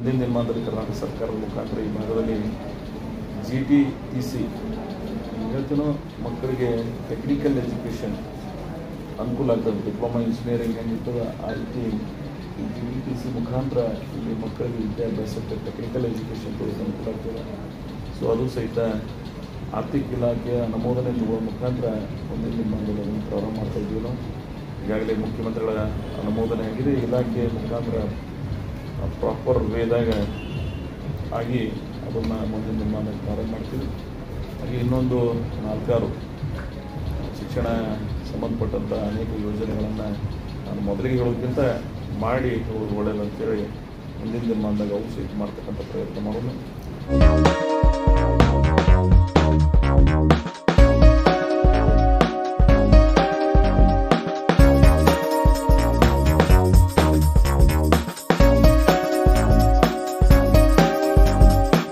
ಮುಂದಿನ ದಿನಮಾನದಲ್ಲಿ ಕರ್ನಾಟಕ ಸರ್ಕಾರದ ಮುಖಾಂತರ ಈ ಭಾಗದಲ್ಲಿ GTTC ಹೇಳ್ತೀನೋ ಮಕ್ಕಳಿಗೆ ಟೆಕ್ನಿಕಲ್ ಎಜುಕೇಷನ್ ಅನುಕೂಲ ಆಗ್ತದೆ. ಡಿಪ್ಲೊಮಾ ಇಂಜಿನಿಯರಿಂಗ್ ಹೆಂಗಿರ್ತದೆ ಆ ರೀತಿ GTTC ಮುಖಾಂತರ ಇಲ್ಲಿ ಮಕ್ಕಳಿಗೆ ವಿದ್ಯಾಭ್ಯಾಸಕ್ಕೆ ಟೆಕ್ನಿಕಲ್ ಎಜುಕೇಷನ್ ಕೊಡೋಕ್ಕೆ ಅನುಕೂಲ ಆಗ್ತದೆ. ಸೊ ಅದು ಸಹಿತ ಆರ್ಥಿಕ ಇಲಾಖೆಯ ಅನುಮೋದನೆ ತಗೊಳ್ಳೋ ಮುಖಾಂತರ ಮುಂದಿನ ದಿನಮಾನದಲ್ಲಿ ಅದನ್ನು ಪ್ರಾರಂಭ ಮಾಡ್ತಾ ಇದ್ದೀವಿ ನಾವು. ಈಗಾಗಲೇ ಮುಖ್ಯಮಂತ್ರಿಗಳ ಅನುಮೋದನೆ ಆಗಿದೆ. ಇಲಾಖೆಯ ಮುಖಾಂತರ ಪ್ರಾಪರ್ ವೇದಾಗ ಆಗಿ ಅದನ್ನು ಮುಂದಿನ ದಿನಮಾನದಲ್ಲಿ ಪ್ರಾರಂಭ ಮಾಡ್ತೀವಿ. ಹಾಗೆ ಇನ್ನೊಂದು 4-6 ಶಿಕ್ಷಣ ಸಂಬಂಧಪಟ್ಟಂಥ ಅನೇಕ ಯೋಜನೆಗಳನ್ನು ನಾನು ಮೊದಲಿಗೆ ಹೇಳೋದಕ್ಕಿಂತ ಮಾಡಿ ಹೇಳೋದು ಒಳ್ಳೆಯದಂತೇಳಿ ಮುಂದಿನ ದಿನಮಾನದಾಗ ಅವು ಸಹಿತ ಮಾಡ್ತಕ್ಕಂಥ ಪ್ರಯತ್ನ ಮಾಡೋಣ.